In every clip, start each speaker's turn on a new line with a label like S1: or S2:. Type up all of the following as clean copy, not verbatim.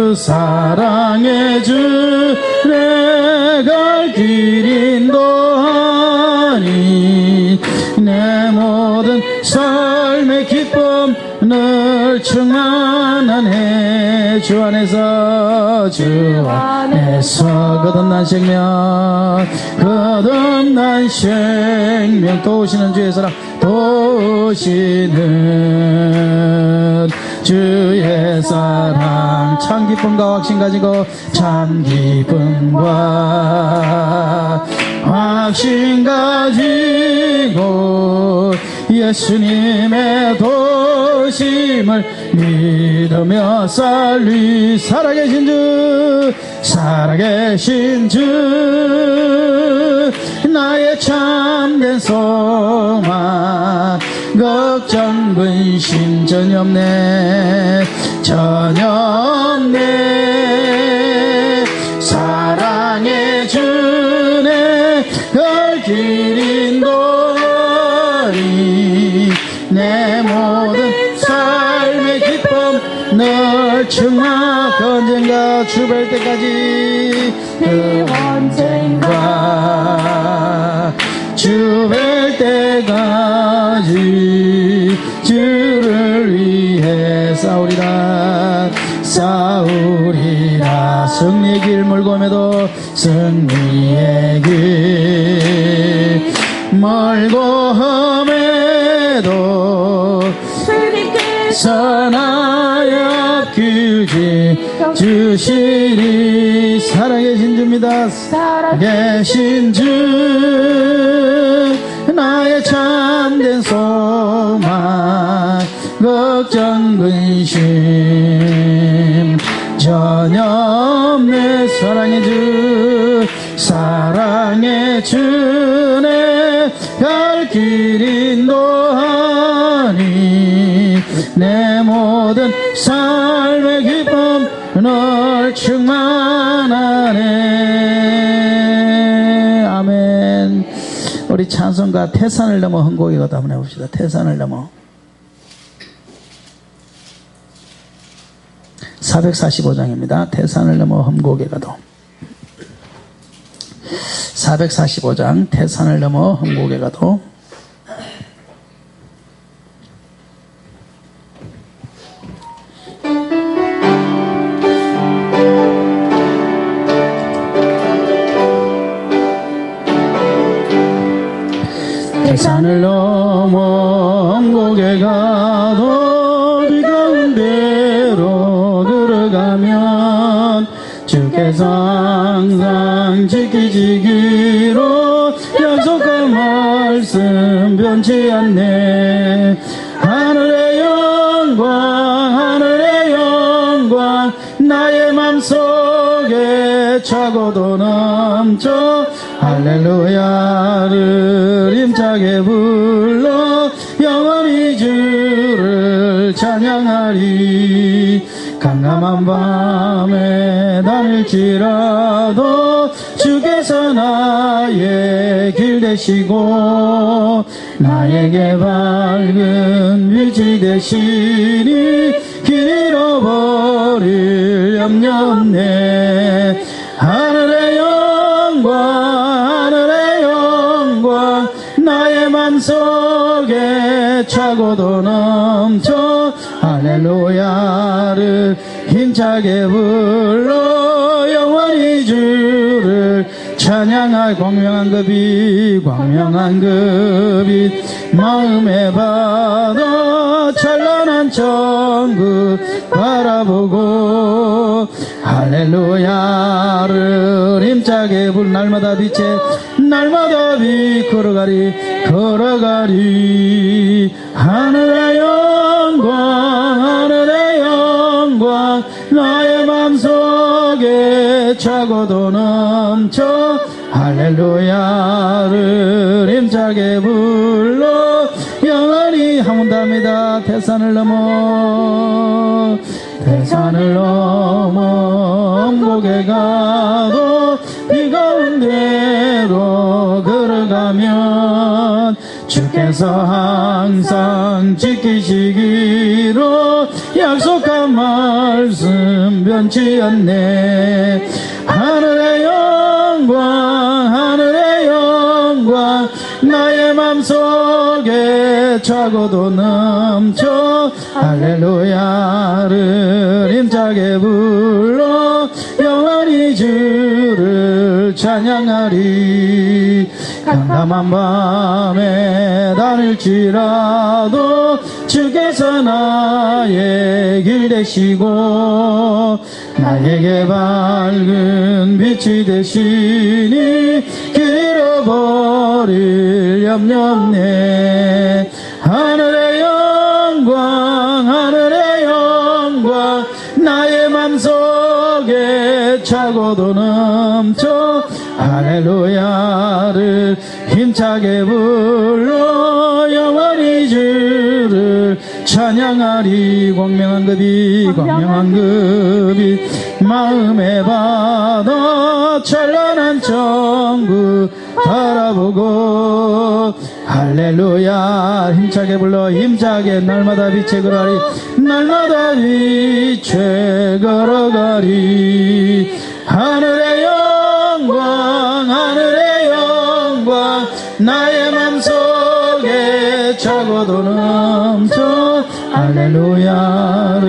S1: 주 사랑의 주 내 갈 길 인도하니 내 모든 삶의 기쁨 늘 충만하네 주 안에서 거듭난 생명 거듭난 생명 도우시는 주의 사랑 도우시는 주의 사랑 참 기쁨과 확신 가지고 참 기쁨과 확신 가지고 예수님의 도심을 믿으며 살아계신 주 나의 참된 소망 걱정 근심 전혀 없네 사랑의 주네 갈 길 인도하니 내 모든 삶의 기쁨 늘 충만 그 언젠가 주 뵐 때까지 그 언젠가 주 뵐 때까지 주를 위해 싸우리라 승리의 길 멀고 험해도 승리의 길 멀고 험해도 선하여 길지 주시리 살아계신 주입니다 살아계신 주 나의 참된 소망 걱정 근심 전혀 없네 사랑의 주네 갈 길 인도하니 내 모든 삶의 기쁨 널 충만하네 아멘. 우리 찬송가 태산을 넘어 흥곡이거든 한번 해봅시다. 태산을 넘어 445장입니다. 태산을 넘어 험곡에 가도 445장 태산을 넘어 험곡에 가도 태산을 넘어 험곡에 가도 비 가운데로 들어가면 주께서 항상 지키시기로 약속한 말씀 변치 않네 하늘의 영광 나의 맘속에 차고도 넘쳐 할렐루야를 힘차게 불러 영원히 주를 찬양하리 깜깜한 밤에 다닐지라도 주께서 나의 길 되시고 나에게 밝은 빛이 되시니 길 잃어버릴 염려 없네 하늘의 영광 나의 맘속에 차고도 넘쳐 할렐루야를 힘차게 불러 영원히 주를 찬양할 광명한 그 빛 마음에 받아 찬란한 천국 바라보고 할렐루야를 힘차게 부른 날마다 빛 걸어가리 하늘의 영광 나의 맘속에 차고도 넘쳐 할렐루야를 힘차게 불러 영원히 한문답니다 태산을 넘어 험곡에 가도 비 가운데로 걸어가면 주께서 항상 지키시기로 약속한 말씀 변치 않네. 하늘의 영광 하늘의 영광 나의 맘속에 차고도 넘쳐 할렐루야를 힘차게 불러 영원히 주를 찬양하리. 캄캄한 밤에 다닐지라도 주께서 나의 길 되시고 나에게 밝은 빛이 되시니 잃어버릴 염려 없네. 하늘의 영광 하늘의 영광 나의 맘속에 차고도 넘쳐 할렐루야를 힘차게 불러 영원히 주를 찬양하리. 광명한 급이 광명한 급이 마음에 받아 찬란한 천국 바라보고 할렐루야 힘차게 불러 힘차게 날마다 빛에 걸어가리. 날마다 빛에 걸어가리. 하늘의 영광 하늘의 영광 나의 맘속에 차고도 넘쳐 할렐루야를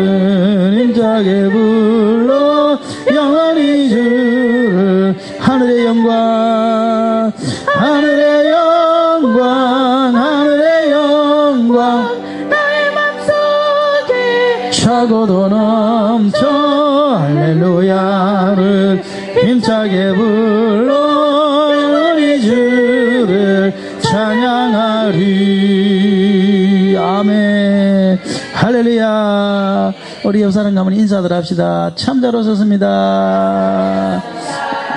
S1: 힘차게 불러 영원히 주를. 하늘의 영광 하늘의 영광 하늘의 영광 나의 맘속에 차고도 넘쳐 할렐루야를 힘차게 불러 영원히 주를 찬양하리. 아멘. 할렐루야. 우리 옆 사람 가면 인사들 합시다. 참 잘 오셨습니다.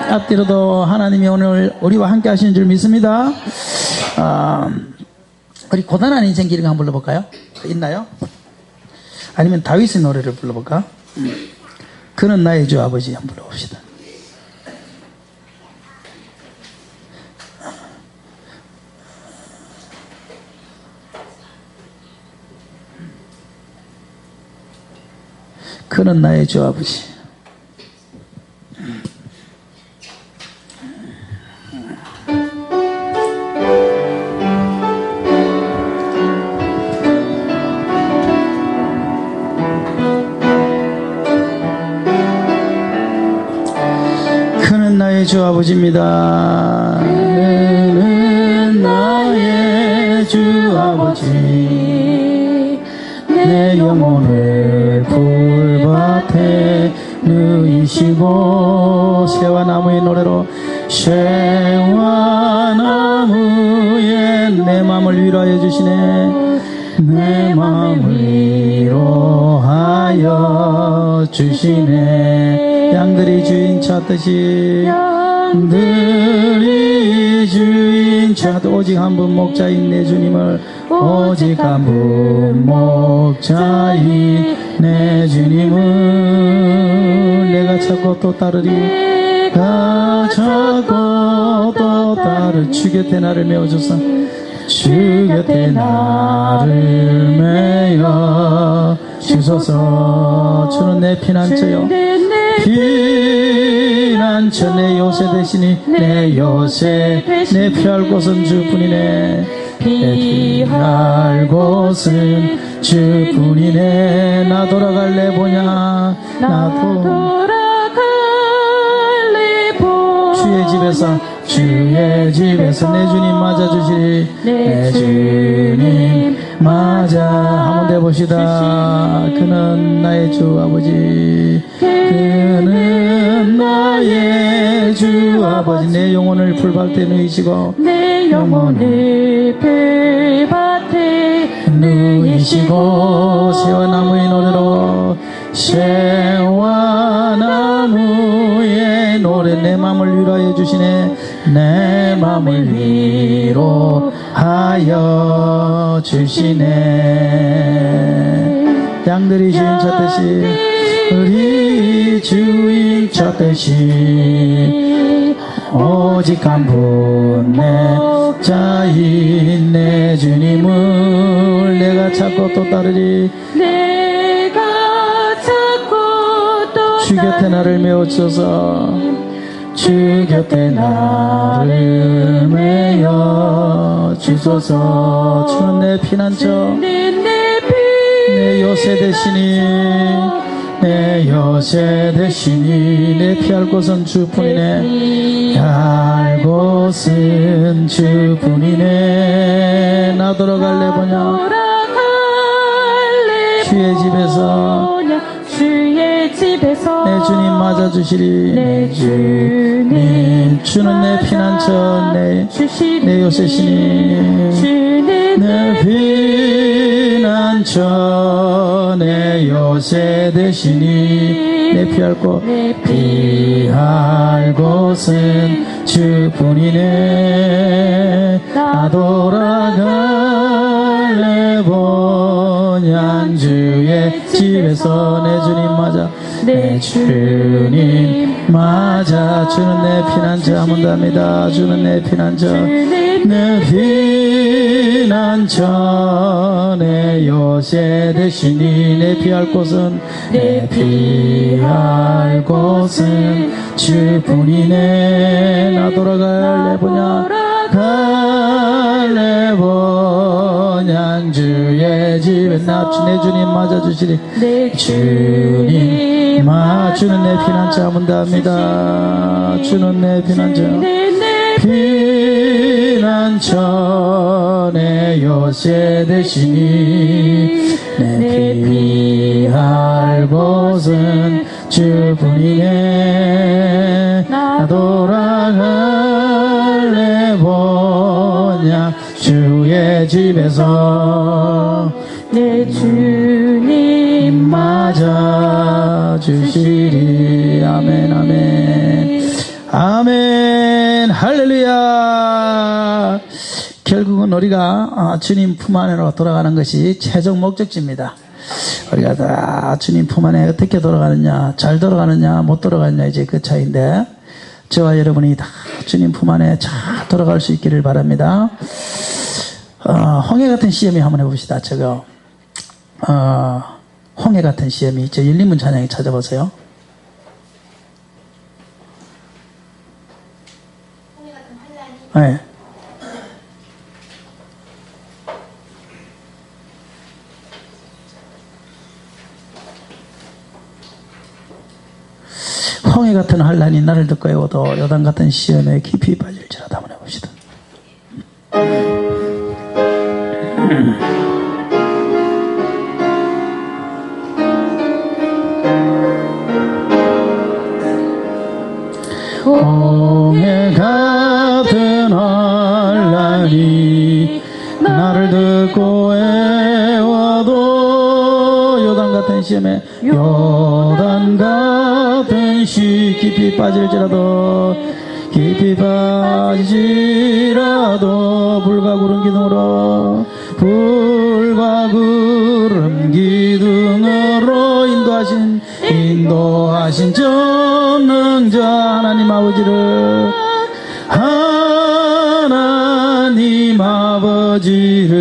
S1: 앞뒤로도 하나님이 오늘 우리와 함께 하시는 줄 믿습니다. 우리 고단한 인생 기능 한번 불러볼까요? 있나요? 아니면 다윗의 노래를 불러볼까? 그는 나의 주 아버지 한번 불러봅시다. 그는 나의 주 아버지. 그는 나의 주 아버지입니다. 그는 나의 주 아버지. 내 영혼을 풀밭에 누이시고 새와 나무의 노래로 새와 나무에 내 마음을 위로하여 주시네. 내 마음을 위로하여 주시네. 양들이 주인 찾듯이 양들이 주인 찾 오직 한 분 목자인 내 주님을 오직 한 분 목자인 내 주님을 내가 찾고 또 따르리. 내가 찾고 또 따르 주 곁에 나를 메어주사 주 곁에 나를 메어 주소서. 주는 내 피난처요 피난처 내 요새 되시니 내 요새 내 피할 곳은 주뿐이네. 내 피할 곳은 주뿐이네. 나 돌아갈래 보냐 나도 돌아갈래 보냐 주의 집에서 내 주님 맞아주시리. 내 주님 맞아. 한번 대봅시다. 그는 나의 주 아버지. 그는 나의 주 아버지. 내 영혼을 풀밭에 누이시고 내 영혼을 풀밭에 누이시고 새와 나무의 노래로 새와 나무의 노래 내 마음을 위로하여 주시네. 내 마음을 위로하여 주시네. 양들이 주인 찾듯이 우리 주인 찾듯이 오직 한 분 내 자인 내 주님을 내가 찾고 또 따르리. 내가 주 곁에 나를 메워주소서. 주 곁에 나를 메어 주소서. 주는 내 피난처, 내 요새 되시니, 내 요새 되시니. 내 피할 곳은 주뿐이네. 피할 곳은 주뿐이네. 나 돌아갈래 보냐 주의 집에서 내 주님 맞아주시리. 내 주님 주는 내 피난처, 내 요새시니. 내 피난처, 내 요새 되시니. 내 피할 곳은 주뿐이네. 나 돌아갈래 본향 주의 집에서. 내 주님 맞아, 내 주님 맞아. 주는 내 피난처. 한번 더 합니다. 주는 내 피난처, 내 피난처, 내 요새 되시니. 내 피할 곳은, 내 피할 곳은 주뿐이네. 나 돌아갈래 보냐 갈래 본향 주의 집에. 내 주님 맞아주시리. 내 주님 주는 내 피난처. 한번 더 합니다. 주는 내 피난처, 피난처, 내 요새 되시니. 내 피할 곳은 주뿐이네. 나 돌아갈래 보냐 주의 집에서. 내 주님 맞아주시리. 아멘, 아멘, 아멘. 할렐루야. 결국은 우리가 주님 품 안으로 돌아가는 것이 최종 목적지입니다. 우리가 다 주님 품 안에 어떻게 돌아가느냐, 잘 돌아가느냐, 못 돌아가느냐, 이제 그 차이인데, 저와 여러분이 다 주님 품 안에 잘 돌아갈 수 있기를 바랍니다. 홍해 같은 시험이 한번 해봅시다. 저거 홍해 같은 시험이, 저 열린문 찬양에 찾아보세요.
S2: 홍해 같은 환란이.
S1: 네. 홍해 같은 환란이 나를 듣고 해오도 요단 같은 시험에 깊이 빠질지라도 한번 해봅시다. 홍해 같은 환란이 나를 듣고 해와도 요단 같은 시험에, 요단 같은 시 깊이 빠질지라도, 깊이 빠질지라도, 불과 구름 기둥으로, 불과 구름 기둥으로 인도하신 전능자 하나님 아버지를, 하나님 아버지를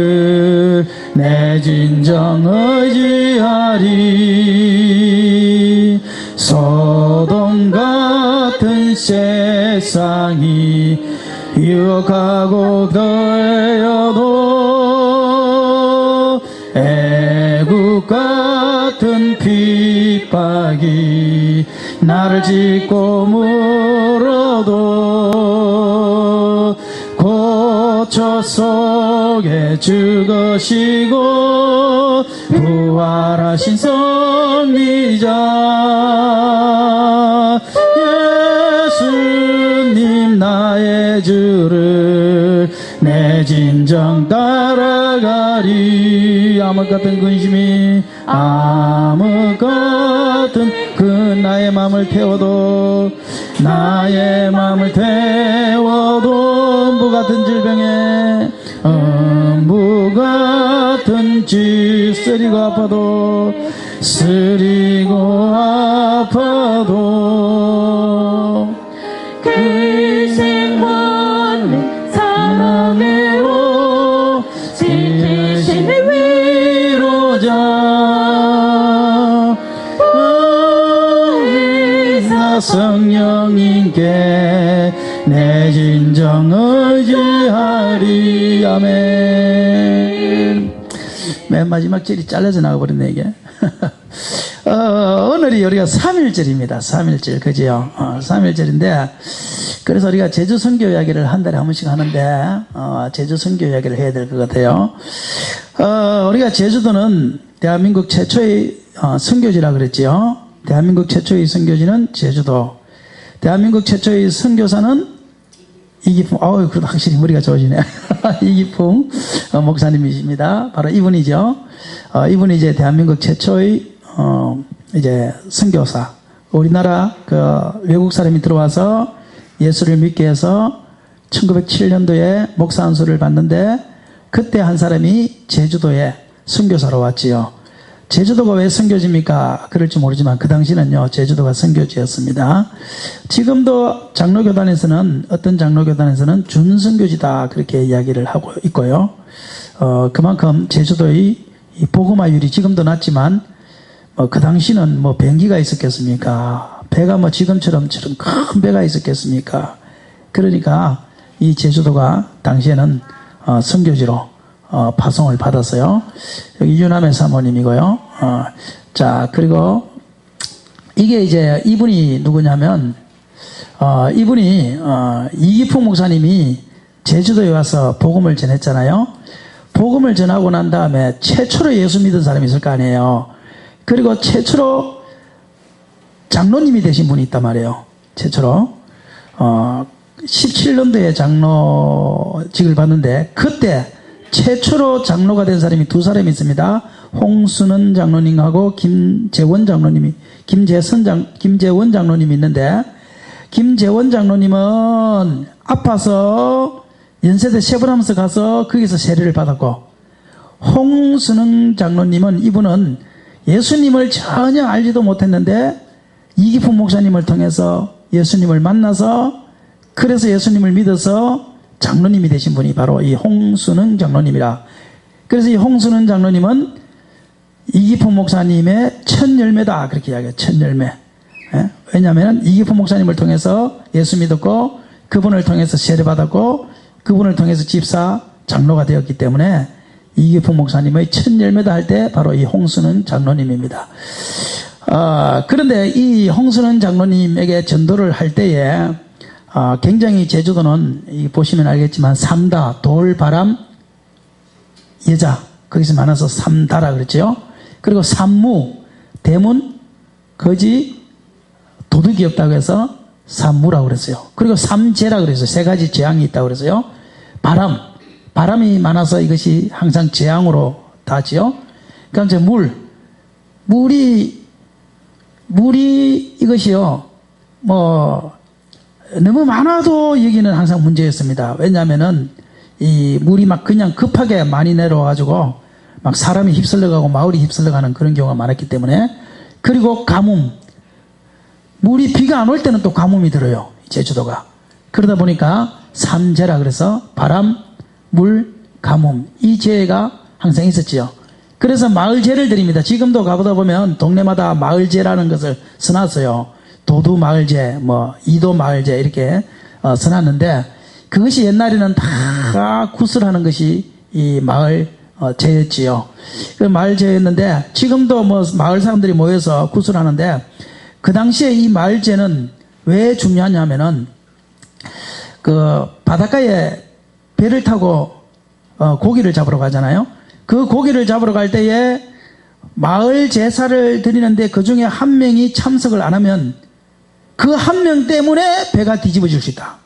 S1: 내 진정 의지하리. 소돔 같은 세상이 유혹하고 더해도, 애국 같은 핍박이 나를 짚고 물어도, 고초 속에 죽으시고 부활하신 성리자 예수님 나의 주를 내 진정 따라가리. 암흑 같은 근심이, 암흑 같은 그 나의 마음을 태워도, 나의 마음을 태워도, 음부 같은 질병에, 음부 같은 집 쓰리고 아파도, 쓰리고 아파도, 그 생활의 사랑으로 지으신 위로자. 성령님께 내 진정 의지하리. 아멘. 맨 마지막 절이 잘라져 나가버렸네 이게. 오늘이 우리가 3.1절입니다 3.1절 그지요? 3.1절인데 그래서 우리가 제주 선교 이야기를 한 달에 한 번씩 하는데 제주 선교 이야기를 해야 될 것 같아요. 우리가 제주도는 대한민국 최초의 선교지라 그랬지요. 대한민국 최초의 선교지는 제주도. 대한민국 최초의 선교사는 이기풍. 그래도 확실히 머리가 좋으시네. 이기풍 목사님이십니다. 바로 이분이죠. 이분이 이제 대한민국 최초의 이제 선교사. 우리나라 외국 사람이 들어와서 예수를 믿게 해서 1907년도에 목사 안수를 받는데 그때 한 사람이 제주도에 선교사로 왔지요. 제주도가 왜 선교지입니까? 그럴지 모르지만 그 당시는요 제주도가 선교지였습니다. 지금도 장로교단에서는 어떤 장로교단에서는 준선교지다 그렇게 이야기를 하고 있고요. 그만큼 제주도의 이 복음화율이 지금도 낮지만 그 당시는 뭐 비행기가 있었겠습니까? 배가 뭐 지금처럼 큰 배가 있었겠습니까? 그러니까 이 제주도가 당시에는 선교지로 파송을 받았어요. 여기 유남의 사모님이고요. 자, 그리고 이게 이제 이분이 누구냐면 이분이 이기풍 목사님이 제주도에 와서 복음을 전했잖아요. 복음을 전하고 난 다음에 최초로 예수 믿은 사람이 있을 거 아니에요. 그리고 최초로 장로님이 되신 분이 있단 말이에요. 최초로 17년도에 장로직을 받는데 그때 최초로 장로가 된 사람이 두 사람이 있습니다. 홍순은 장로님하고 김재원 장로님이 김재원 장로님이 있는데 김재원 장로님은 아파서 연세대 세브람스 가서 거기서 세례를 받았고 홍순은 장로님은 이분은 예수님을 전혀 알지도 못했는데 이기풍 목사님을 통해서 예수님을 만나서 그래서 예수님을 믿어서 장로님이 되신 분이 바로 이 홍순은 장로님이라. 그래서 이 홍순은 장로님은 이기풍 목사님의 첫 열매다 그렇게 이야기해요. 첫 열매. 왜냐하면 이기풍 목사님을 통해서 예수 믿었고 그분을 통해서 세례받았고 그분을 통해서 집사 장로가 되었기 때문에 이기풍 목사님의 첫 열매다 할 때 바로 이 홍순은 장로님입니다. 그런데 이 홍순은 장로님에게 전도를 할 때에 굉장히 제주도는 보시면 알겠지만 삼다, 돌, 바람, 여자 거기서 많아서 삼다라 그랬죠. 그리고 삼무, 대문, 거지, 도둑이 없다고 해서 삼무라고 그랬어요. 그리고 삼재라 그랬어요. 세 가지 재앙이 있다고 그랬어요. 바람이 많아서 이것이 항상 재앙으로 닿지요. 그다음 이제 물이 이것이요 뭐 너무 많아도 여기는 항상 문제였습니다. 왜냐하면은 이 물이 막 그냥 급하게 많이 내려와가지고 막 사람이 휩쓸려가고 마을이 휩쓸려가는 그런 경우가 많았기 때문에. 그리고 가뭄, 물이 비가 안 올 때는 또 가뭄이 들어요 제주도가. 그러다 보니까 삼재라 그래서 바람, 물, 가뭄 이 재해가 항상 있었지요. 그래서 마을제를 드립니다. 지금도 가보다 보면 동네마다 마을제라는 것을 써놨어요. 도두 마을제, 뭐 이도 마을제 이렇게 써놨는데 그것이 옛날에는 다 구슬하는 것이 이 마을 제였지요. 그 마을 제였는데 지금도 뭐 마을 사람들이 모여서 구슬하는데 그 당시에 이 마을제는 왜 중요하냐면은 그 바닷가에 배를 타고 고기를 잡으러 가잖아요. 그 고기를 잡으러 갈 때에 마을 제사를 드리는데 그 중에 한 명이 참석을 안 하면 그 한 명 때문에 배가 뒤집어질 수 있다.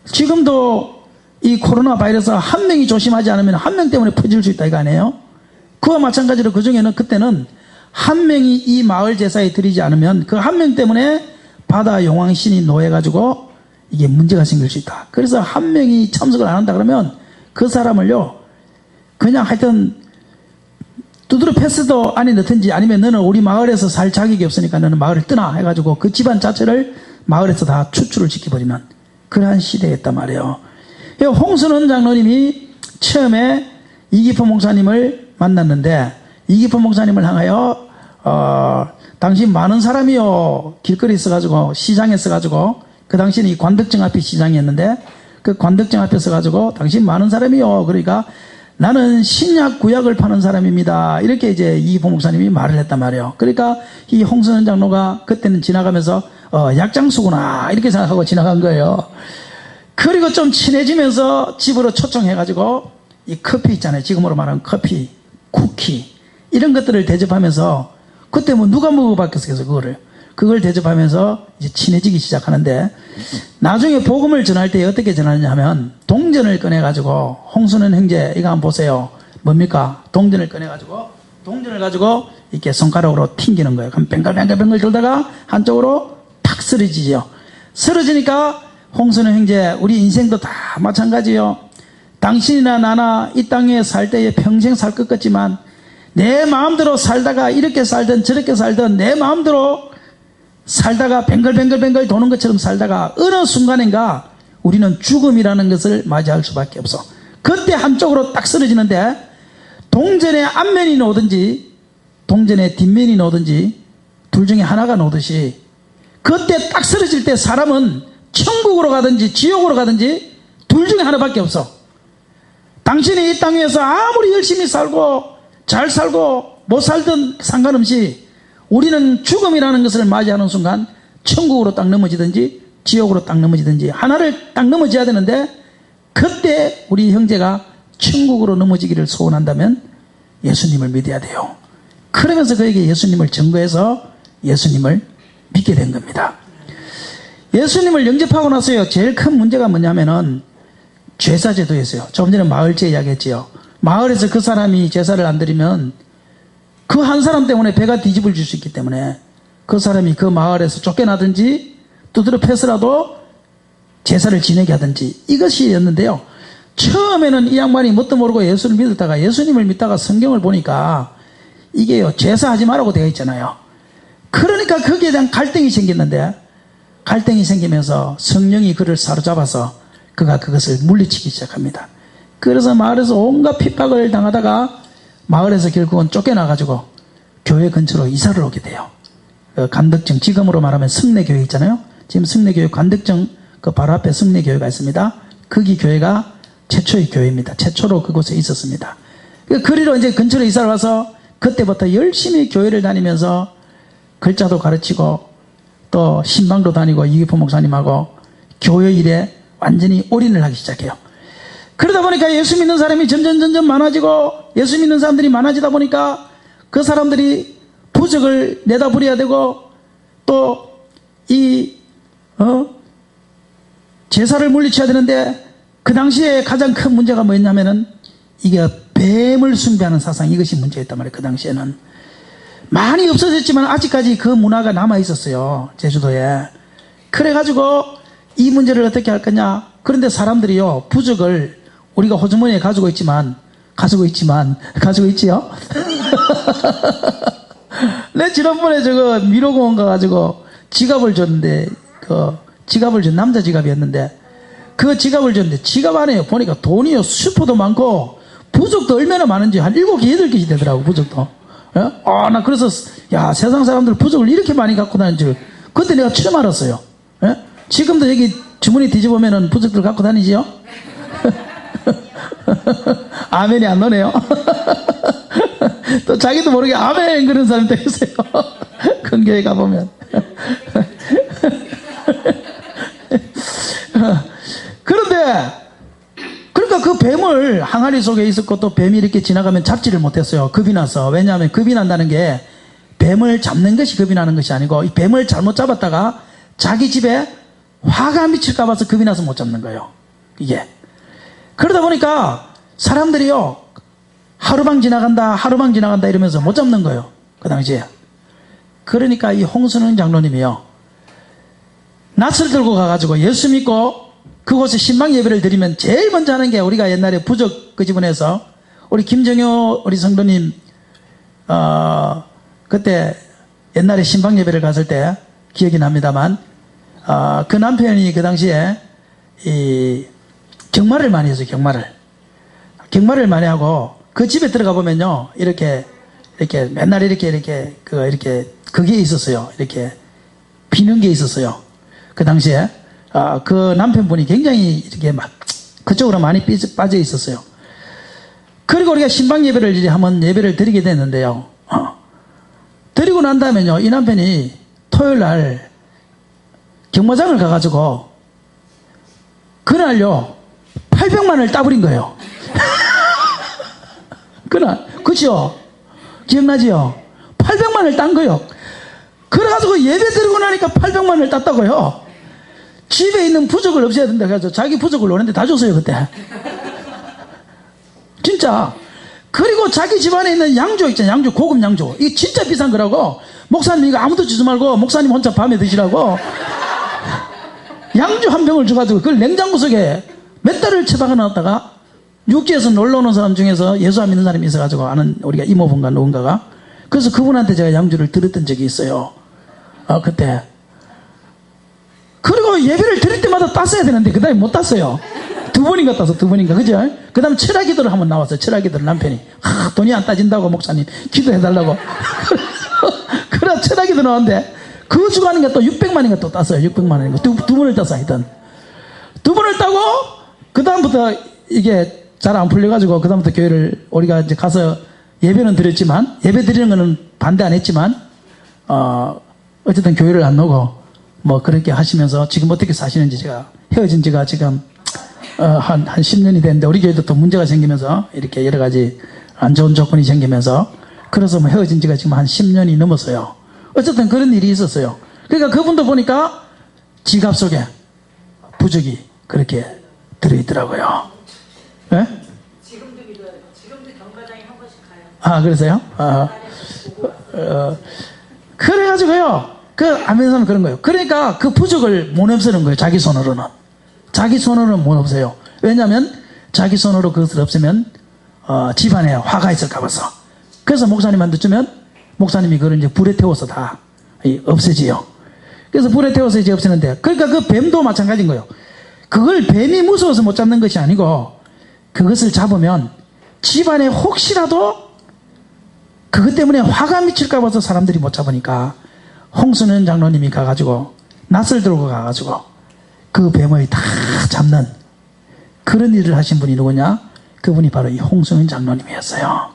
S1: 지금도 이 코로나 바이러스 한 명이 조심하지 않으면 한 명 때문에 퍼질 수 있다 이거 아니에요? 그와 마찬가지로 그 중에는 그때는 한 명이 이 마을 제사에 드리지 않으면 그 한 명 때문에 바다 용왕신이 노해가지고 이게 문제가 생길 수 있다. 그래서 한 명이 참석을 안 한다 그러면 그 사람을요 그냥 하여튼 두드러 패스도 안에 넣든지 아니면 너는 우리 마을에서 살 자격이 없으니까 너는 마을을 떠나 해가지고 그 집안 자체를 마을에서 다 추출을 시켜버리는 그러한 시대였단 말이에요. 홍순은 장로님이 처음에 이기풍 목사님을 만났는데 이기풍 목사님을 향하여 당신 많은 사람이요. 길거리에 서가지고, 시장에 서가지고, 그 당시에는 이 관덕정 앞이 시장이었는데, 그 관덕정 앞에 서가지고, 당신 많은 사람이요. 그러니까, 나는 신약 구약을 파는 사람입니다. 이렇게 이제 이 부목사님이 말을 했단 말이에요. 그러니까 이 홍순원 장로가 그때는 지나가면서 약장수구나 이렇게 생각하고 지나간 거예요. 그리고 좀 친해지면서 집으로 초청해가지고 이 커피 있잖아요. 지금으로 말하는 커피, 쿠키 이런 것들을 대접하면서 그때 뭐 누가 먹어봤겠어요. 그걸 대접하면서 이제 친해지기 시작하는데 나중에 복음을 전할 때 어떻게 전하느냐 하면 동전을 꺼내가지고 홍순원 형제 이거 한번 보세요. 뭡니까? 동전을 꺼내가지고 동전을 가지고 이렇게 손가락으로 튕기는 거예요. 그럼 뱅글뱅글 돌다가 한쪽으로 탁 쓰러지죠. 쓰러지니까 홍순원 형제 우리 인생도 다 마찬가지요. 당신이나 나나 이 땅에 살 때에 평생 살 것 같지만 내 마음대로 살다가 이렇게 살든 저렇게 살든 내 마음대로 살다가 뱅글뱅글 도는 것처럼 살다가 어느 순간인가 우리는 죽음이라는 것을 맞이할 수밖에 없어. 그때 한쪽으로 딱 쓰러지는데 동전의 앞면이 나오든지 동전의 뒷면이 나오든지 둘 중에 하나가 나오듯이 그때 딱 쓰러질 때 사람은 천국으로 가든지 지옥으로 가든지 둘 중에 하나밖에 없어. 당신이 이 땅에서 아무리 열심히 살고 잘 살고 못 살든 상관없이 우리는 죽음이라는 것을 맞이하는 순간 천국으로 딱 넘어지든지 지옥으로 딱 넘어지든지 하나를 딱 넘어져야 되는데 그때 우리 형제가 천국으로 넘어지기를 소원한다면 예수님을 믿어야 돼요. 그러면서 그에게 예수님을 증거해서 예수님을 믿게 된 겁니다. 예수님을 영접하고 나서요 제일 큰 문제가 뭐냐면은 제사제도였어요. 조금 전에 마을제 이야기했지요. 마을에서 그 사람이 제사를 안 드리면 그 한 사람 때문에 배가 뒤집을 줄 수 있기 때문에 그 사람이 그 마을에서 쫓겨나든지 두드려 패서라도 제사를 지내게 하든지 이것이었는데요. 처음에는 이 양반이 뭣도 모르고 예수를 믿었다가 예수님을 믿다가 성경을 보니까 이게요 제사하지 말라고 되어 있잖아요. 그러니까 거기에 대한 갈등이 생겼는데 갈등이 생기면서 성령이 그를 사로잡아서 그가 그것을 물리치기 시작합니다. 그래서 마을에서 온갖 핍박을 당하다가 마을에서 결국은 쫓겨나가지고 교회 근처로 이사를 오게 돼요. 관덕정, 지금으로 말하면 성내교회 있잖아요. 지금 성내교회 관덕정 그 바로 앞에 성내교회가 있습니다. 거기 교회가 최초의 교회입니다. 최초로 그곳에 있었습니다. 그리로 이제 근처로 이사를 와서 그때부터 열심히 교회를 다니면서 글자도 가르치고 또 신방도 다니고 이기포 목사님하고 교회 일에 완전히 올인을 하기 시작해요. 그러다 보니까 예수 믿는 사람이 점점 많아지고 예수 믿는 사람들이 많아지다 보니까 그 사람들이 부적을 내다버려야 되고 또 이 제사를 물리쳐야 되는데 그 당시에 가장 큰 문제가 뭐였냐면은 이게 뱀을 숭배하는 사상 이것이 문제였단 말이에요. 그 당시에는 많이 없어졌지만 아직까지 그 문화가 남아 있었어요. 제주도에. 그래가지고 이 문제를 어떻게 할 거냐. 그런데 사람들이요 부적을 우리가 호주머니에 가지고 있지요. 내 지난번에 미로공원 가가지고 지갑을 줬는데 지갑을 준 남자 지갑이었는데 그 지갑을 줬는데 지갑 안에 보니까 돈이요 슈퍼도 많고 부적도 얼마나 많은지 한 7개 8개씩 되더라고. 부적도. 나 그래서 야 세상 사람들 부적을 이렇게 많이 갖고 다니는 줄 그때 내가 처음 알았어요. 지금도 여기 주머니 뒤집으면 부적들 갖고 다니지요? 아멘이 안 나네요. 또 자기도 모르게 아멘 그런 사람도 있어요. 큰 교회 가보면. 그런데 그러니까 그 뱀을 항아리 속에 있었고 또 뱀이 이렇게 지나가면 잡지를 못했어요. 겁이 나서. 왜냐하면 겁이 난다는 게 뱀을 잡는 것이 겁이 나는 것이 아니고 이 뱀을 잘못 잡았다가 자기 집에 화가 미칠까 봐서 겁이 나서 못 잡는 거예요. 이게. 그러다 보니까 사람들이요 하루방 지나간다 이러면서 못 잡는 거예요. 그 당시에. 그러니까 이 홍순원 장로님이요 낯을 들고 가가지고 예수 믿고 그곳에 신방 예배를 드리면 제일 먼저 하는 게 우리가 옛날에 부적 끄집어내서 우리 김정효 우리 성도님 그때 옛날에 신방 예배를 갔을 때 기억이 납니다만 그 남편이 그 당시에 이 경마를 많이 했어요. 경마를 많이 하고 그 집에 들어가 보면요 이렇게 맨날 이렇게 그게 있었어요. 이렇게 비는 게 있었어요. 그 당시에 그 남편분이 굉장히 이렇게 막 그쪽으로 많이 빠져 있었어요. 그리고 우리가 신방 예배를 이제 한번 예배를 드리게 됐는데요. 드리고 난 다음에요, 이 남편이 토요일 날 경마장을 가가지고 그날요 800만을 따버린 거예요. 그날, 그죠? 기억나지요? 800만을 딴 거요. 그래가지고 예배 드리고 나니까 800만을 땄다고요. 집에 있는 부적을 없애야 된다 그래서 자기 부적을 노는데 다 줬어요 그때. 진짜. 그리고 자기 집안에 있는 양조 있잖아요. 양조, 고급 양조. 이게 진짜 비싼 거라고. 목사님 이거 아무도 주지 말고 목사님 혼자 밤에 드시라고 양주 한 병을 줘가지고 그걸 냉장고 속에 몇 달을 처박아 놨다가 육지에서 놀러 오는 사람 중에서 예수 안 믿는 사람이 있어가지고 아는 우리가 이모분과 누군가가 그래서 그분한테 제가 양주를 들었던 적이 있어요. 그때. 그리고 예배를 드릴 때마다 땄어야 되는데 그 다음에 못 땄어요. 두 번인가 따서 두 번인가 그죠? 그 다음 철학기도를 한번 나왔어요. 철학기도를 남편이 돈이 안 따진다고 목사님 기도해달라고 그래 철학기도 나왔는데 그 주간인가 또 600만인가 또 땄어요. 600만원인가 두 번을 땄어 하여튼 두 번을 따고 그 다음부터 이게 잘 안 풀려가지고 그 다음부터 교회를 우리가 이제 가서 예배는 드렸지만 예배 드리는 거는 반대 안 했지만 어쨌든 교회를 안 나오고 뭐 그렇게 하시면서 지금 어떻게 사시는지 제가 헤어진 지가 지금 한 10년이 됐는데 우리 교회도 또 문제가 생기면서 이렇게 여러 가지 안 좋은 조건이 생기면서 그래서 뭐 헤어진 지가 지금 한 10년이 넘었어요. 어쨌든 그런 일이 있었어요. 그러니까 그분도 보니까 지갑 속에 부적이 그렇게 들어있더라고요. 예? 지금도 경과장에 한 번씩 가요. 그러세요? 그래가지고요. 안 믿는 사람은 그런 거예요. 그러니까 그 부적을 못 없애는 거예요. 자기 손으로는. 자기 손으로는 못 없애요. 왜냐하면 자기 손으로 그것을 없애면 집안에 화가 있을까 봐서. 그래서 목사님한테 주면 목사님이 그걸 이제 불에 태워서 다 없애지요. 그래서 불에 태워서 이제 없애는데 그러니까 그 뱀도 마찬가지인 거예요. 그걸 뱀이 무서워서 못 잡는 것이 아니고 그것을 잡으면 집안에 혹시라도 그것 때문에 화가 미칠까 봐서 사람들이 못 잡으니까 홍순현 장로님이 가가지고 낫을 들고 가가지고 그 뱀을 다 잡는 그런 일을 하신 분이 누구냐? 그분이 바로 이 홍순현 장로님이었어요.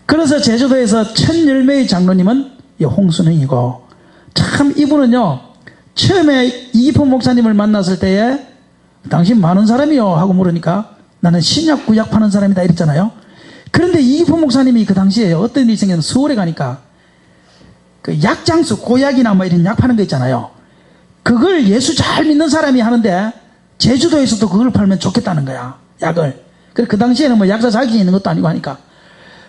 S1: 그래서 제주도에서 첫 열매의 장로님은 이 홍순현이고 참 이분은요 처음에 이기품 목사님을 만났을 때에 당신 많은 사람이요 하고 물으니까 나는 신약 구약 파는 사람이다 이랬잖아요. 그런데 이기품 목사님이 그 당시에 어떤 일이 생겼냐면 서울에 가니까 그 약장수 고약이나 뭐 이런 약 파는 거 있잖아요. 그걸 예수 잘 믿는 사람이 하는데 제주도에서도 그걸 팔면 좋겠다는 거야. 약을. 그래 그 당시에는 뭐 약사 자격이 있는 것도 아니고 하니까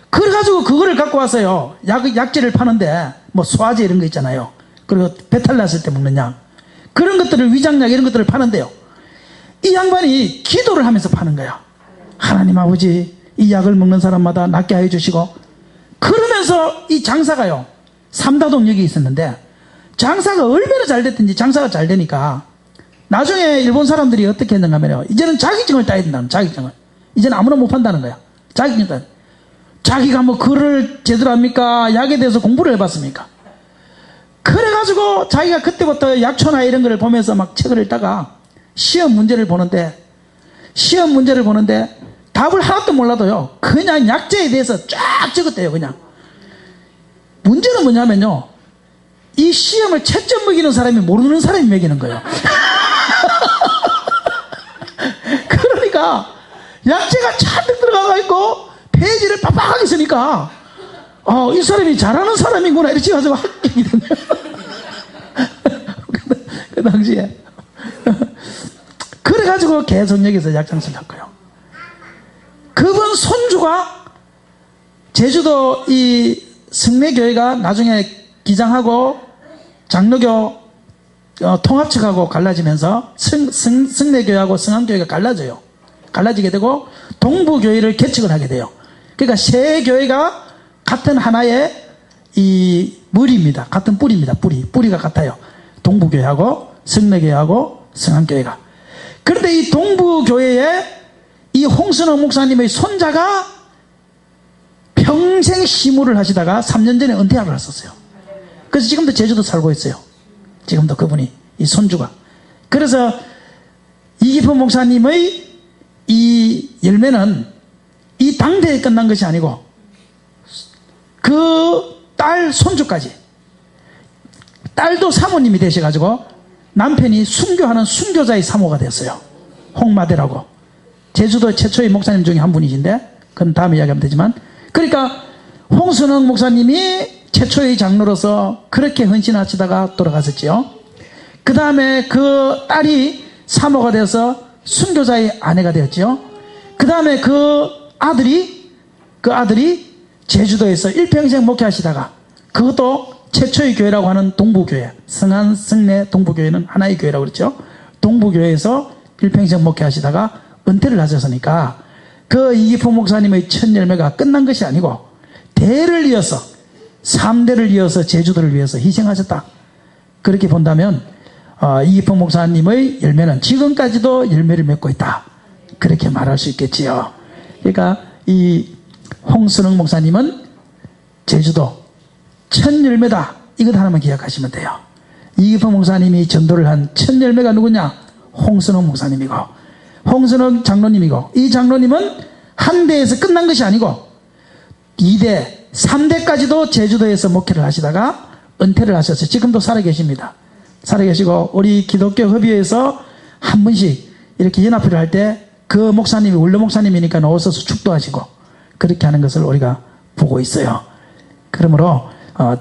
S1: 그래가지고 그거를 갖고 왔어요. 약재를 파는데 뭐 소화제 이런 거 있잖아요. 그리고 배탈 났을 때 먹는 약 그런 것들을 위장약 이런 것들을 파는데요. 이 양반이 기도를 하면서 파는 거야. 하나님 아버지 이 약을 먹는 사람마다 낫게 하여 주시고 그러면서 이 장사가요. 삼다동역이 있었는데 장사가 얼마나 잘 됐든지 장사가 잘 되니까 나중에 일본 사람들이 어떻게 했는가 하면요. 이제는 자격증을 따야 된다는 자격증을. 이제는 아무나 못 판다는 거야. 자격증을 따야 돼. 자기가 뭐 글을 제대로 합니까? 약에 대해서 공부를 해봤습니까? 그래가지고 자기가 그때부터 약초나 이런 거를 보면서 막 책을 읽다가 시험 문제를 보는데 답을 하나도 몰라도요. 그냥 약재에 대해서 쫙 적었대요. 그냥. 문제는 뭐냐면요. 이 시험을 채점 먹이는 사람이 모르는 사람이 먹이는 거예요. 그러니까 약재가 잔뜩 들어가 있고 페이지를 빡빡하게 쓰니까 이 사람이 잘하는 사람이구나 이렇게 해가지고 합격이 됐네요. 그 당시에 그래가지고 개성역에서 약장수를 했고요. 그분 손주가 제주도 이 성내교회가 나중에 기장하고 장로교 통합측하고 갈라지면서 성내교회하고 성안교회가 갈라지게 되고 동부교회를 개척을 하게 돼요. 그러니까 세 교회가 같은 하나의 이 머리입니다. 같은 뿌리입니다. 뿌리가 같아요. 동부교회하고 성내교회하고 성안교회가. 그런데 이 동부교회에 이 홍순호 목사님의 손자가 평생 시무를 하시다가 3년 전에 은퇴하러 갔었어요. 그래서 지금도 제주도 살고 있어요. 지금도 그분이, 이 손주가. 그래서 이기품 목사님의 이 열매는 이 당대에 끝난 것이 아니고 그 딸 손주까지, 딸도 사모님이 되셔가지고 남편이 순교하는 순교자의 사모가 됐어요. 홍마대라고. 제주도 최초의 목사님 중에 한 분이신데 그건 다음에 이야기하면 되지만, 그러니까 홍순흥 목사님이 최초의 장로로서 그렇게 헌신하시다가 돌아가셨지요. 그 다음에 그 딸이 사모가 되어서 순교자의 아내가 되었지요. 그 다음에 그 아들이 제주도에서 일평생 목회하시다가, 그것도 최초의 교회라고 하는 동부교회, 성안 성내 동부교회는 하나의 교회라고 그랬죠. 동부교회에서 일평생 목회하시다가 은퇴를 하셨으니까 그 이기품 목사님의 첫 열매가 끝난 것이 아니고 대를 이어서 3대를 이어서 제주도를 위해서 희생하셨다. 그렇게 본다면 이기품 목사님의 열매는 지금까지도 열매를 맺고 있다. 그렇게 말할 수 있겠지요. 그러니까 이 홍순흥 목사님은 제주도 첫 열매다. 이것 하나만 기억하시면 돼요. 이기품 목사님이 전도를 한 첫 열매가 누구냐? 홍순흥 목사님이고, 홍순흥 장로님이고, 이 장로님은 한 대에서 끝난 것이 아니고 2대, 3대까지도 제주도에서 목회를 하시다가 은퇴를 하셨어요. 지금도 살아계십니다. 살아계시고, 우리 기독교 협의회에서 한 번씩 이렇게 연합회를 할 때 그 목사님이 원로 목사님이니까 나오셔서 축도하시고 그렇게 하는 것을 우리가 보고 있어요. 그러므로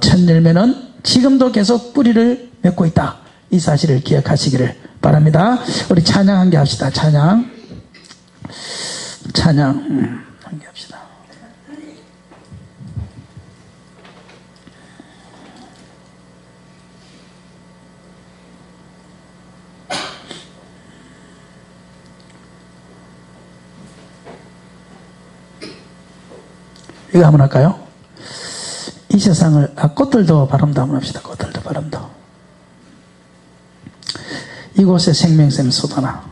S1: 첫 열매는 지금도 계속 뿌리를 맺고 있다. 이 사실을 기억하시기를 바랍니다. 우리 찬양 한 개 합시다. 찬양 한 개 합시다. 이거 한번 할까요? 이 세상을, 꽃들도 바람도 한번 합시다. 꽃들도 바람도. 이곳에 생명샘 쏟아나.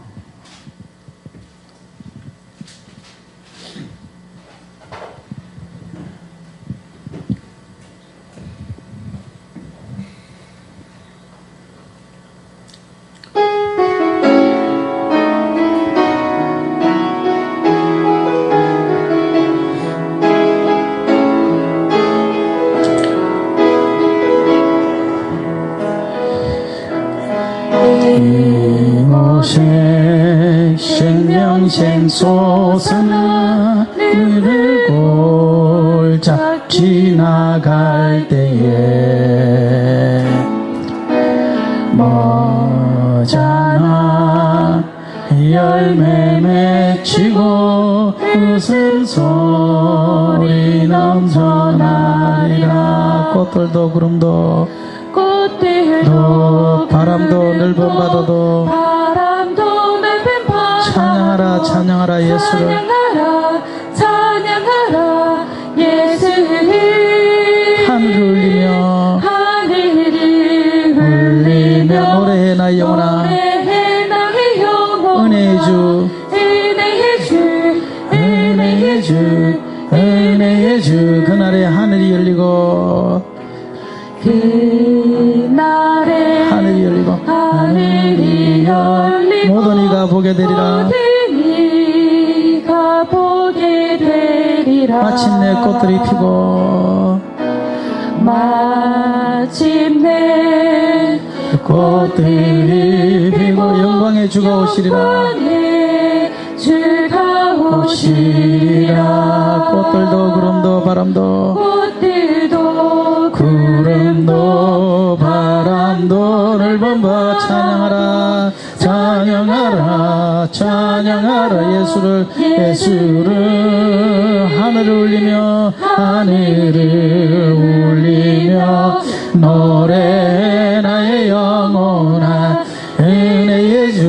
S1: 생명샘 솟으나 너를 골짝 지나갈 때에 머잖아 열매 맺히고 웃음소리 넘쳐나리라. 꽃들도 구름도 꽃들도 바람도 넓은 바다도 찬양하라 찬양하라 예수를
S2: 찬양하라 예수를
S1: 하늘을 울리며 노래해 나의 영혼아 은혜의 주 은혜의 주 그날에 하늘이 열리고
S2: 그날에
S1: 하늘이 열리고 모든 이가 보게 되리라. 마침내 꽃들이 피고
S2: 마침내
S1: 꽃들이 피고 영광의 주가 오시리라.
S2: 주가
S1: 오시리라. 꽃들도 구름도 바람도
S2: 꽃들도
S1: 구름도 바람도 넓은 바 찬양하라 찬양하라 찬양하라 예수를 하늘을 울리며 노래 나의 영혼아 은혜의 주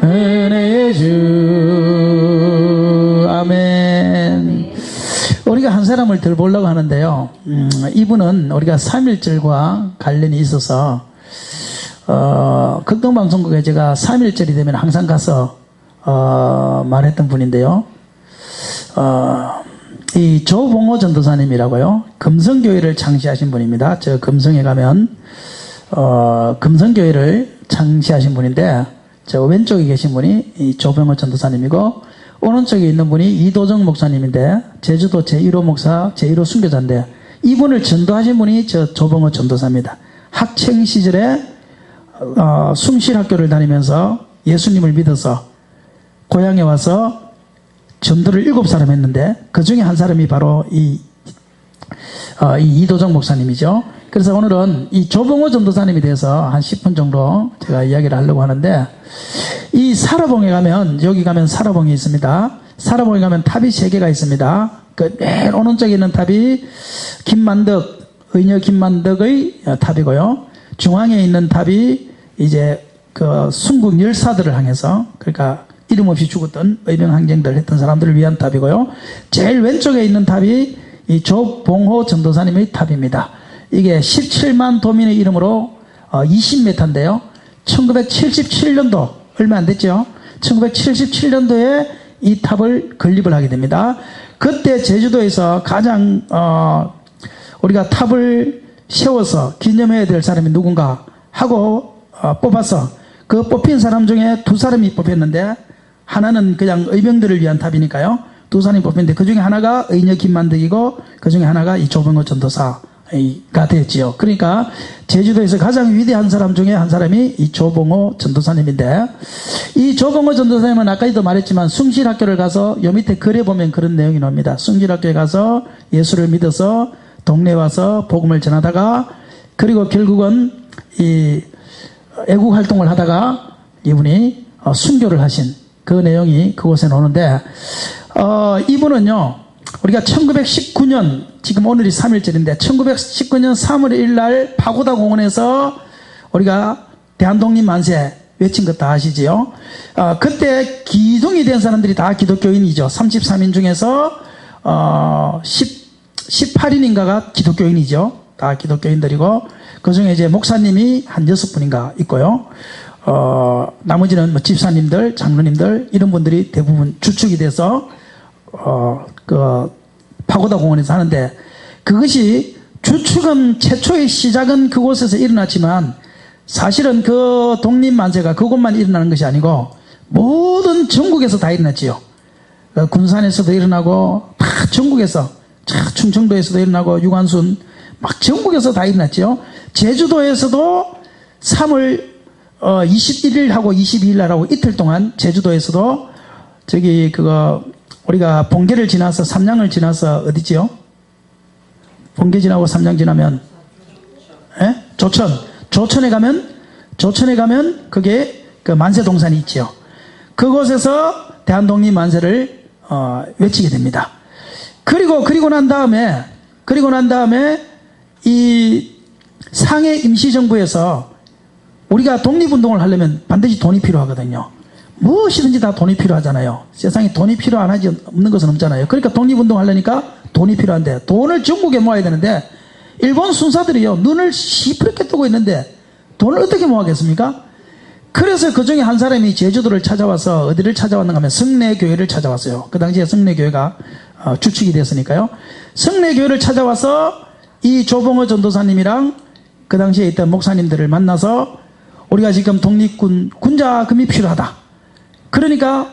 S1: 은혜의 주 아멘. 우리가 한 사람을 덜 보려고 하는데요, 이분은 우리가 3.1절과 관련이 있어서 극동방송국에 제가 3.1절이 되면 항상 가서 말했던 분인데요, 이 조봉호 전도사님이라고요. 금성교회를 창시하신 분입니다. 저 금성에 가면 금성교회를 창시하신 분인데 저 왼쪽에 계신 분이 이 조봉호 전도사님이고 오른쪽에 있는 분이 이도정 목사님인데 제주도 제1호 목사 제1호 순교자인데 이분을 전도하신 분이 저 조봉호 전도사입니다. 학창 시절에 숭실학교를 다니면서 예수님을 믿어서 고향에 와서 전도를 7사람 했는데 그 중에 한 사람이 바로 이 이도정 목사님이죠. 그래서 오늘은 이 조봉호 전도사님에 대해서 한 10분 정도 제가 이야기를 하려고 하는데 이 사라봉에 가면 여기 가면 사라봉이 있습니다. 사라봉에 가면 탑이 3개가 있습니다. 그 맨 오른쪽에 있는 탑이 김만덕 의녀 김만덕의 탑이고요. 중앙에 있는 탑이 이제 그 순국 열사들을 향해서 그러니까 이름 없이 죽었던 의병항쟁들 했던 사람들을 위한 탑이고요. 제일 왼쪽에 있는 탑이 이 조봉호 전도사님의 탑입니다. 이게 17만 도민의 이름으로 20m인데요. 1977년도 얼마 안 됐죠. 1977년도에 이 탑을 건립을 하게 됩니다. 그때 제주도에서 가장 우리가 탑을 세워서 기념해야 될 사람이 누군가 하고 뽑아서 그 뽑힌 사람 중에 2사람이 뽑혔는데 하나는 그냥 의병들을 위한 탑이니까요. 2사람이 뽑혔는데 그 중에 하나가 의녀 김만덕이고 그 중에 하나가 이 조봉호 전도사가 되었지요. 그러니까 제주도에서 가장 위대한 사람 중에 한 사람이 이 조봉호 전도사님인데 이 조봉호 전도사님은 아까도 말했지만 숭실학교를 가서 요 밑에 글에 보면 그런 내용이 나옵니다. 숭실학교에 가서 예수를 믿어서 동네에 와서 복음을 전하다가 그리고 결국은 이 애국 활동을 하다가 이분이 순교를 하신 그 내용이 그곳에 나오는데 이분은요 우리가 1919년 지금 오늘이 3일절인데 1919년 3월 1일 날 파고다 공원에서 우리가 대한독립 만세 외친 것 다 아시지요? 그때 기둥이 된 사람들이 다 기독교인이죠. 33인 중에서 18인인가가 기독교인이죠. 다 기독교인들이고 그 중에 이제 목사님이 한 6분인가 있고요. 나머지는 뭐 집사님들, 장로님들 이런 분들이 대부분 주축이 돼서 그 파고다 공원에서 하는데 그것이 주축은 최초의 시작은 그곳에서 일어났지만 사실은 그 독립만세가 그곳만 일어나는 것이 아니고 모든 전국에서 다 일어났지요. 군산에서도 일어나고 다 전국에서 충청도에서도 일어나고 유관순 막 전국에서 다 일어났지요. 제주도에서도 3월 21일하고 22일 날하고 이틀 동안 제주도에서도 저기 그거 우리가 봉계를 지나서 삼양을 지나서 어디지요? 봉계 지나고 삼양 지나면 조천에 가면 그게 그 만세동산이 있지요. 그곳에서 대한독립 만세를 외치게 됩니다. 그리고 난 다음에 이 상해 임시정부에서 우리가 독립운동을 하려면 반드시 돈이 필요하거든요. 무엇이든지 다 돈이 필요하잖아요. 세상에 돈이 필요 안 하지 없는 것은 없잖아요. 그러니까 독립운동 하려니까 돈이 필요한데 돈을 전국에 모아야 되는데 일본 순사들이요 눈을 시퍼렇게 뜨고 있는데 돈을 어떻게 모아겠습니까? 그래서 그 중에 한 사람이 제주도를 찾아와서 어디를 찾아왔는가 하면 성내교회를 찾아왔어요. 그 당시에 성내교회가 주축이 됐으니까요. 성내교회를 찾아와서 이 조봉호 전도사님이랑 그 당시에 있던 목사님들을 만나서 우리가 지금 독립군 군자금이 필요하다. 그러니까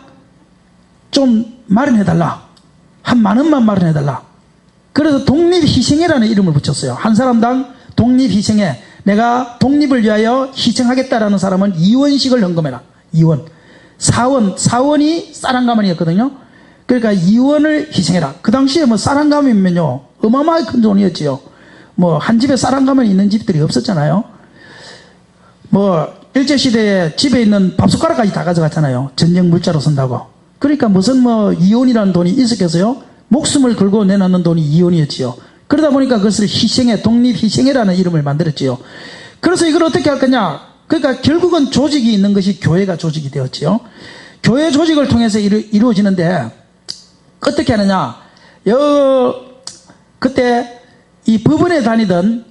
S1: 좀 마련해달라. 한 10,000원만 마련해달라. 그래서 독립희생회라는 이름을 붙였어요. 한 사람당 독립희생회. 내가 독립을 위하여 희생하겠다라는 사람은 2원씩을 헌금해라. 2원. 4원이 쌀한가마니였거든요. 그러니까 2원을 희생해라. 그 당시에 뭐 쌀한가마면요 어마어마하게 큰 돈이었지요. 뭐 한 집에 쌀한가마니 있는 집들이 없었잖아요. 뭐 일제시대에 집에 있는 밥숟가락까지 다 가져갔잖아요. 전쟁 물자로 쓴다고. 그러니까 무슨 뭐 2원이라는 돈이 있었겠어요? 목숨을 걸고 내놓는 돈이 2원이었지요. 그러다 보니까 그것을 희생회, 독립희생회라는 이름을 만들었지요. 그래서 이걸 어떻게 할 거냐? 그러니까 결국은 조직이 있는 것이 교회가 조직이 되었지요. 교회 조직을 통해서 이루어지는데 어떻게 하느냐? 그때 이 법원에 다니던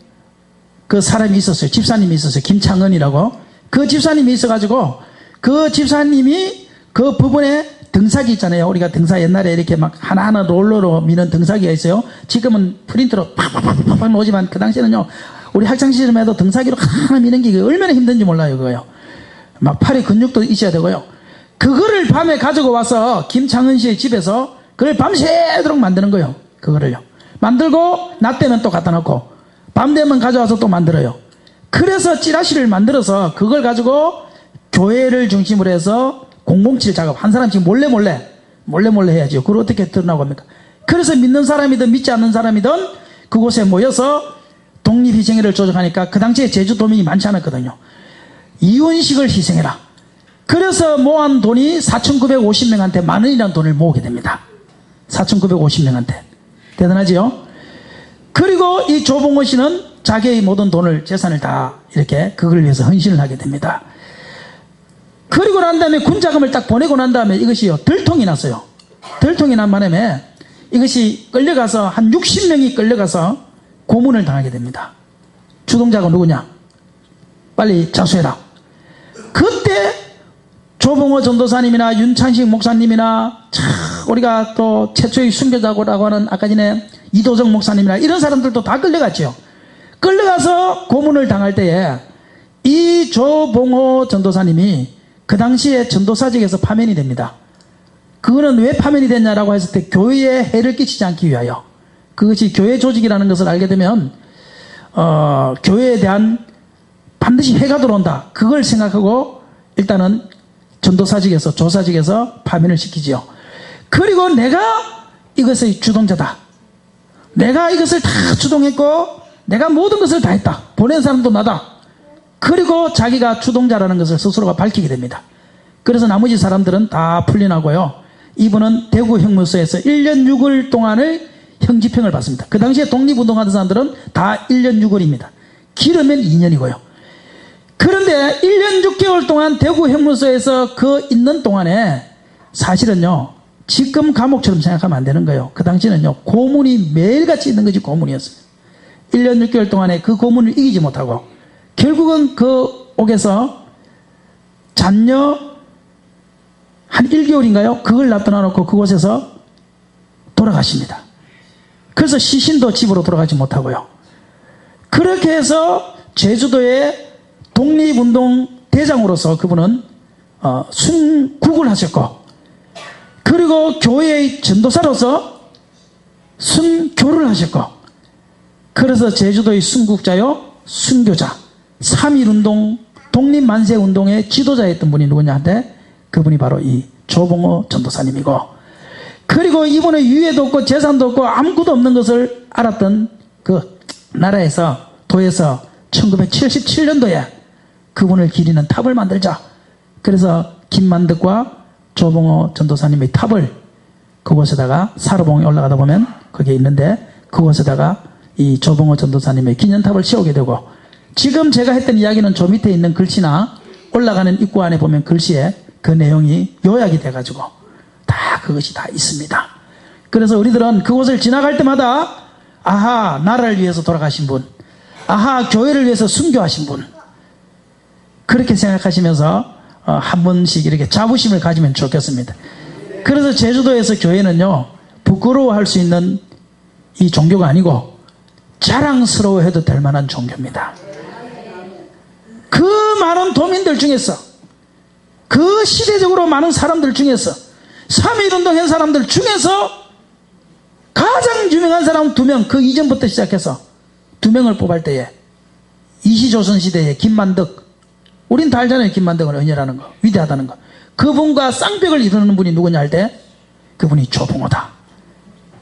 S1: 그 사람이 있었어요. 집사님이 있었어요. 김창은이라고. 그 집사님이 있어가지고 그 집사님이 그 법원에 등사기 있잖아요. 우리가 등사 옛날에 이렇게 막 하나하나 롤러로 미는 등사기가 있어요. 지금은 프린터로 팍팍팍팍 놓지만 그 당시에는요, 우리 학창시절에 해도 등사기로 하나 미는 게 얼마나 힘든지 몰라요, 그거요. 막 팔에 근육도 있어야 되고요. 그거를 밤에 가지고 와서 김창은 씨의 집에서 그걸 밤새도록 만드는 거예요. 그거를요. 만들고 낮 되면 또 갖다 놓고 밤 되면 가져와서 또 만들어요. 그래서 찌라시를 만들어서 그걸 가지고 교회를 중심으로 해서 007 작업 한 사람씩 몰래 해야죠. 그걸 어떻게 드러나고 합니까? 그래서 믿는 사람이든 믿지 않는 사람이든 그곳에 모여서 독립희생회를 조직하니까 그 당시에 제주도민이 많지 않았거든요. 이원식을 희생해라. 그래서 모은 돈이 4,950명한테 10,000원이라는 돈을 모으게 됩니다. 4,950명한테. 대단하지요? 그리고 이 조봉호 씨는 자기의 모든 돈을, 재산을 다 이렇게 그걸 위해서 헌신을 하게 됩니다. 그리고 난 다음에 군자금을 딱 보내고 난 다음에 이것이요, 들통이 났어요. 들통이 난 바람에 이것이 끌려가서 한 60명이 끌려가서 고문을 당하게 됩니다. 주동자가 누구냐? 빨리 자수해라. 그때 조봉호 전도사님이나 윤창식 목사님이나 우리가 또 최초의 순교자라고 하는 아까 전에 이도정 목사님이나 이런 사람들도 다 끌려갔죠. 끌려가서 고문을 당할 때에 이 조봉호 전도사님이 그 당시에 전도사직에서 파면이 됩니다. 그거는 왜 파면이 됐냐라고 했을 때 교회에 해를 끼치지 않기 위하여. 그것이 교회 조직이라는 것을 알게 되면 교회에 대한 반드시 해가 들어온다. 그걸 생각하고 일단은 전도사직에서 조사직에서 파면을 시키지요. 그리고 내가 이것의 주동자다. 내가 이것을 다 주동했고 내가 모든 것을 다 했다. 보낸 사람도 나다. 그리고 자기가 주동자라는 것을 스스로가 밝히게 됩니다. 그래서 나머지 사람들은 다 풀려나고요. 이분은 대구 형무소에서 1년 6월 동안을 형집행을 받습니다. 그 당시에 독립운동하던 사람들은 다 1년 6월입니다. 길으면 2년이고요. 그런데 1년 6개월 동안 대구 형무소에서 그 있는 동안에 사실은요, 지금 감옥처럼 생각하면 안 되는 거예요. 그 당시에는요, 고문이 매일같이 있는 것이 고문이었어요. 1년 6개월 동안에 그 고문을 이기지 못하고 결국은 그 옥에서 잔여 한 1개월인가요? 그걸 놔둬 놓고 그곳에서 돌아가십니다. 그래서 시신도 집으로 돌아가지 못하고요. 그렇게 해서 제주도의 독립운동 대장으로서 그분은 순국을 하셨고, 그리고 교회의 전도사로서 순교를 하셨고, 그래서 제주도의 순국자요, 순교자, 3.1운동, 독립만세운동의 지도자였던 분이 누구냐 한데 그분이 바로 이 조봉호 전도사님이고, 그리고 이분의 유해도 없고 재산도 없고 아무것도 없는 것을 알았던 그 나라에서, 도에서 1977년도에 그분을 기리는 탑을 만들자. 그래서 김만덕과 조봉호 전도사님의 탑을 그곳에다가 사로봉에 올라가다 보면 거기에 있는데 그곳에다가 이 조봉호 전도사님의 기념탑을 세우게 되고, 지금 제가 했던 이야기는 저 밑에 있는 글씨나 올라가는 입구 안에 보면 글씨에 그 내용이 요약이 돼가지고 다 그것이 다 있습니다. 그래서 우리들은 그곳을 지나갈 때마다 아하, 나라를 위해서 돌아가신 분, 아하, 교회를 위해서 순교하신 분, 그렇게 생각하시면서 한 번씩 이렇게 자부심을 가지면 좋겠습니다. 그래서 제주도에서 교회는요, 부끄러워할 수 있는 이 종교가 아니고 자랑스러워해도 될 만한 종교입니다. 그 많은 도민들 중에서, 그 시대적으로 많은 사람들 중에서, 3.1운동 한 사람들 중에서 가장 유명한 사람 2명, 그 이전부터 시작해서 2명을 뽑을 때에 이시조선시대에 김만덕, 우린 다 알잖아요. 김만덕은 은혜라는 거, 위대하다는 거. 그분과 쌍벽을 이루는 분이 누구냐 할 때 그분이 조봉호다.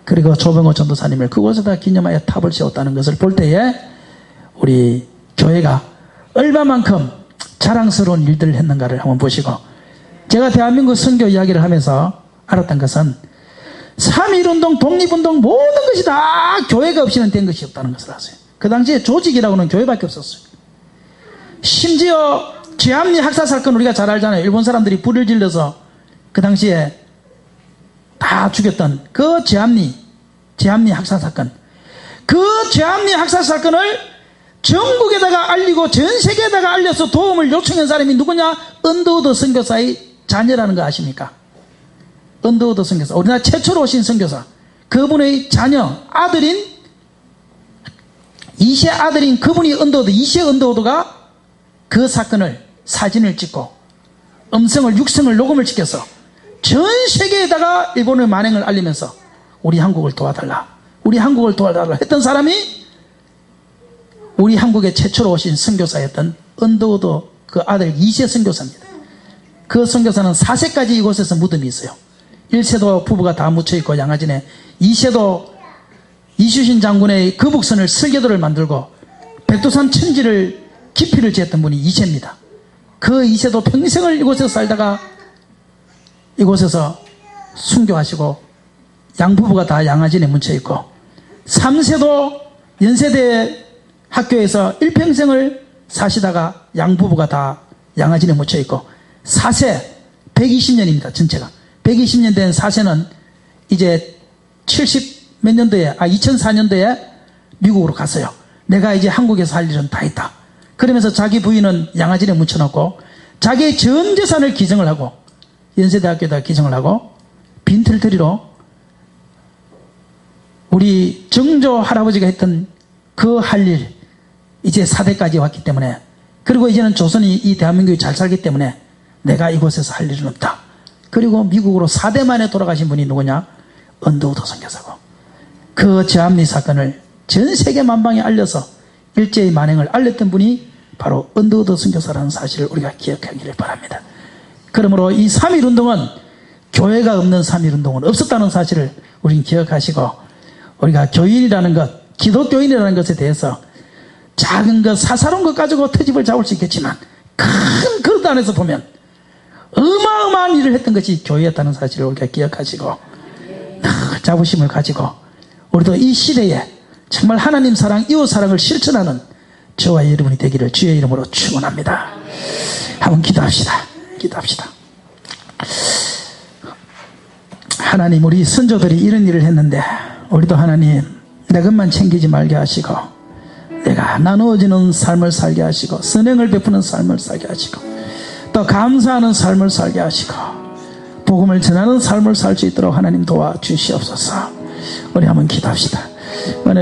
S1: 그리고 조봉호 전도사님을 그곳에다 기념하여 탑을 세웠다는 것을 볼 때에 우리 교회가 얼마만큼 자랑스러운 일들을 했는가를 한번 보시고, 제가 대한민국 선교 이야기를 하면서 알았던 것은 3.1운동, 독립운동 모든 것이 다 교회가 없이는 된 것이 없다는 것을 아세요. 그 당시에 조직이라고는 교회밖에 없었어요. 심지어 제암리 학살 사건 우리가 잘 알잖아요. 일본 사람들이 불을 질러서 그 당시에 다 죽였던 그 제암리 학살 사건, 그 제암리 학살 사건을 전국에다가 알리고 전 세계에다가 알려서 도움을 요청한 사람이 누구냐? 언더우드 선교사의 자녀라는 거 아십니까? 언더우드 선교사, 우리나라 최초로 오신 선교사, 그분의 자녀 아들인 이세 아들인 그분이 언더우드, 이세 언더우드가 그 사건을 사진을 찍고 음성을 육성을 녹음을 시켜서 전 세계에다가 일본의 만행을 알리면서 우리 한국을 도와달라, 우리 한국을 도와달라 했던 사람이 우리 한국에 최초로 오신 선교사였던 언더우드 그 아들 이세 선교사입니다. 그 선교사는 4세까지 이곳에서 무덤이 있어요. 1세도 부부가 다 묻혀있고 양화진에, 2세도 이수신 장군의 거북선을 설계도를 만들고 백두산 천지를 깊이를 재었던 분이 2세입니다. 그 2세도 평생을 이곳에서 살다가 이곳에서 순교하시고 양부부가 다 양화진에 묻혀있고, 3세도 연세대 학교에서 일평생을 사시다가 양부부가 다 양화진에 묻혀있고, 4세 120년입니다. 전체가 120년 된 4세는 이제 70 몇 년도에 2004년도에 미국으로 갔어요. 내가 이제 한국에서 할 일은 다 했다. 그러면서 자기 부인은 양화진에 묻혀놓고 자기의 전 재산을 기증을 하고 연세대학교에다 기증을 하고 빈털터리로 우리 정조 할아버지가 했던 그 할 일 이제 4대까지 왔기 때문에, 그리고 이제는 조선이 이 대한민국이 잘 살기 때문에 내가 이곳에서 할 일은 없다. 그리고 미국으로 4대 만에 돌아가신 분이 누구냐? 언더우드 선교사고, 그 저합리 사건을 전 세계 만방에 알려서 일제의 만행을 알렸던 분이 바로 언더우드 선교사라는 사실을 우리가 기억하기를 바랍니다. 그러므로 이 3.1운동은 교회가 없는 3.1운동은 없었다는 사실을 우리는 기억하시고, 우리가 교인이라는 것, 기독교인이라는 것에 대해서 작은 것, 사사로운 것 가지고 트집을 잡을 수 있겠지만 큰 그릇 안에서 보면 어마어마한 일을 했던 것이 교회였다는 사실을 우리가 기억하시고 늘 자부심을 가지고 우리도 이 시대에 정말 하나님 사랑, 이웃 사랑을 실천하는 저와 여러분이 되기를 주의 이름으로 축원합니다. 한번 기도합시다. 기도합시다. 하나님, 우리 선조들이 이런 일을 했는데 우리도 하나님 내 것만 챙기지 말게 하시고 내가 나누어지는 삶을 살게 하시고 선행을 베푸는 삶을 살게 하시고 또 감사하는 삶을 살게 하시고 복음을 전하는 삶을 살 수 있도록 하나님 도와주시옵소서. 우리 한번 기도합시다. 은혜로